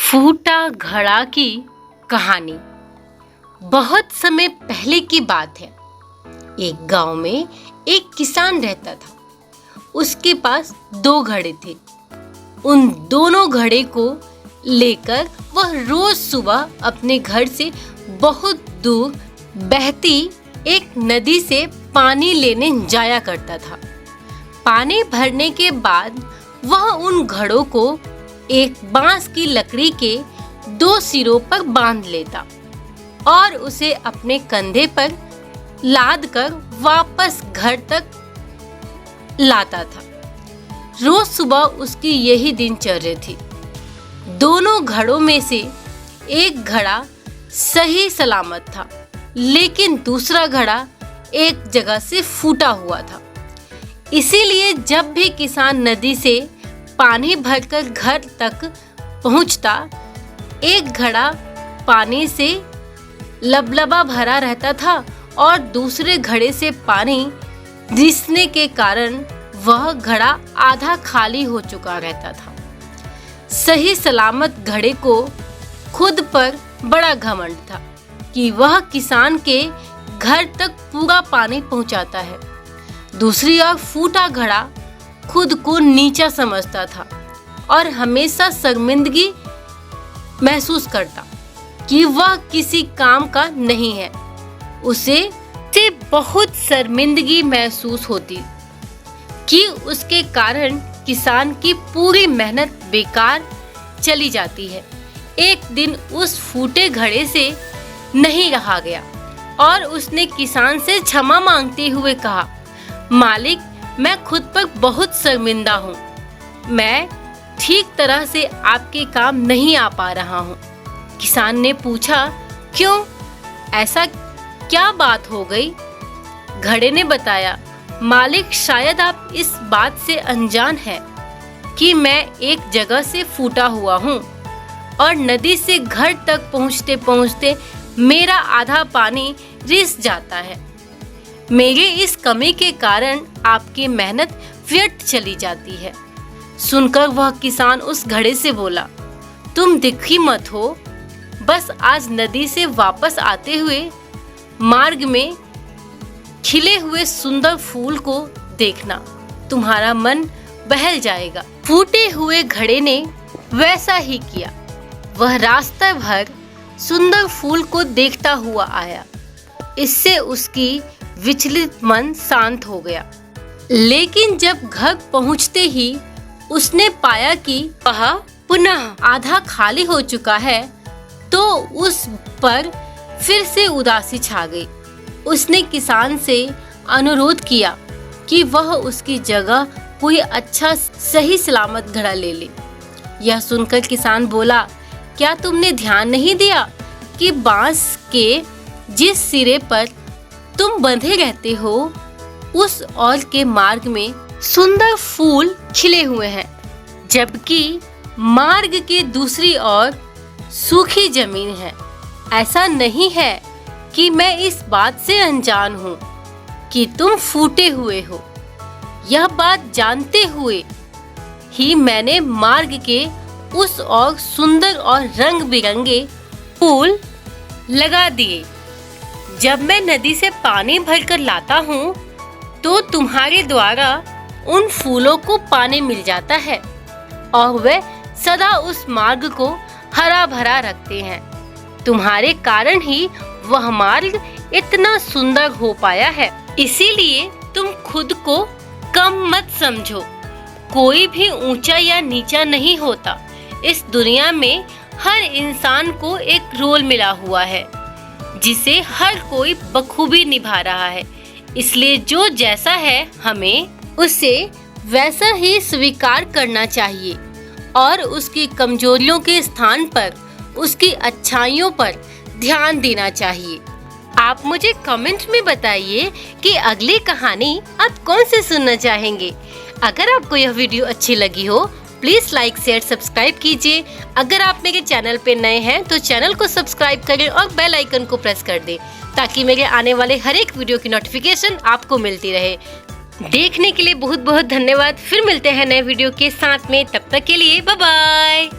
फूटा घड़ा की कहानी। बहुत समय पहले की बात है। एक गांव में एक किसान रहता था। उसके पास 2 घड़े थे। उन दोनों घड़े को लेकर वह रोज सुबह अपने घर से बहुत दूर बहती एक नदी से पानी लेने जाया करता था। पानी भरने के बाद वह उन घड़ों को एक बांस की लकड़ी के 2 सिरों पर बांध लेता और उसे अपने कंधे पर लाद कर वापस घर तक लाता था। रोज सुबह उसकी यही दिनचर्या थी। दोनों घड़ों में से एक घड़ा सही सलामत था, लेकिन दूसरा घड़ा एक जगह से फूटा हुआ था। इसीलिए जब भी किसान नदी से पानी भरकर घर तक पहुंचता, एक घड़ा पानी से लबलबा भरा रहता था और दूसरे घड़े से पानी रिसने के कारण वह घड़ा आधा खाली हो चुका रहता था। सही सलामत घड़े को खुद पर बड़ा घमंड था कि वह किसान के घर तक पूरा पानी पहुंचाता है। दूसरी ओर फूटा घड़ा खुद को नीचा समझता था और हमेशा शर्मिंदगी महसूस करता कि वह किसी काम का नहीं है। उसे बहुत शर्मिंदगी महसूस होती कि उसके कारण किसान की पूरी मेहनत बेकार चली जाती है। एक दिन उस फूटे घड़े से नहीं रहा गया और उसने किसान से क्षमा मांगते हुए कहा, मालिक, मैं खुद पर बहुत शर्मिंदा हूँ। मैं ठीक तरह से आपके काम नहीं आ पा रहा हूँ। किसान ने पूछा, क्यों? ऐसा क्या बात हो गई? घड़े ने बताया, मालिक, शायद आप इस बात से अनजान हैं कि मैं एक जगह से फूटा हुआ हूँ और नदी से घर तक पहुँचते पहुँचते मेरा आधा पानी रिस जाता है। मेरे इस कमी के कारण आपकी मेहनत व्यर्थ चली जाती है। सुनकर वह किसान उस घड़े से बोला, तुम दुखी मत हो, बस आज नदी से वापस आते हुए मार्ग में खिले हुए सुंदर फूल को देखना, तुम्हारा मन बहल जाएगा। फूटे हुए घड़े ने वैसा ही किया। वह रास्ते भर सुंदर फूल को देखता हुआ आया। इससे उसकी विचलित मन शांत हो गया। लेकिन जब घर पहुंचते ही उसने पाया कि वह पुनः आधा खाली हो चुका है, तो उस पर फिर से उदासी छा गई। उसने किसान से अनुरोध किया कि वह उसकी जगह कोई अच्छा सही सलामत घड़ा ले ले। यह सुनकर किसान बोला, क्या तुमने ध्यान नहीं दिया कि बांस के जिस सिरे पर तुम बंधे रहते हो, उस ओर के मार्ग में सुंदर फूल खिले हुए हैं, जबकि मार्ग के दूसरी ओर सूखी जमीन है। ऐसा नहीं है कि मैं इस बात से अनजान हूँ कि तुम फूटे हुए हो। यह बात जानते हुए ही मैंने मार्ग के उस ओर सुंदर और रंग बिरंगे फूल लगा दिए। जब मैं नदी से पानी भरकर लाता हूँ, तो तुम्हारे द्वारा उन फूलों को पानी मिल जाता है और वे सदा उस मार्ग को हरा भरा रखते हैं। तुम्हारे कारण ही वह मार्ग इतना सुंदर हो पाया है। इसीलिए तुम खुद को कम मत समझो। कोई भी ऊंचा या नीचा नहीं होता। इस दुनिया में हर इंसान को एक रोल मिला हुआ है, जिसे हर कोई बखूबी निभा रहा है। इसलिए जो जैसा है, हमें उसे वैसा ही स्वीकार करना चाहिए और उसकी कमजोरियों के स्थान पर उसकी अच्छाइयों पर ध्यान देना चाहिए। आप मुझे कमेंट में बताइए कि अगली कहानी आप कौन से सुनना चाहेंगे। अगर आपको यह वीडियो अच्छी लगी हो, प्लीज लाइक, शेयर, सब्सक्राइब कीजिए। अगर आप मेरे चैनल पे नए हैं तो चैनल को सब्सक्राइब करें और बेल आइकन को प्रेस कर दें, ताकि मेरे आने वाले हर एक वीडियो की नोटिफिकेशन आपको मिलती रहे। देखने के लिए बहुत बहुत धन्यवाद। फिर मिलते हैं नए वीडियो के साथ में, तब तक के लिए बाय बाय।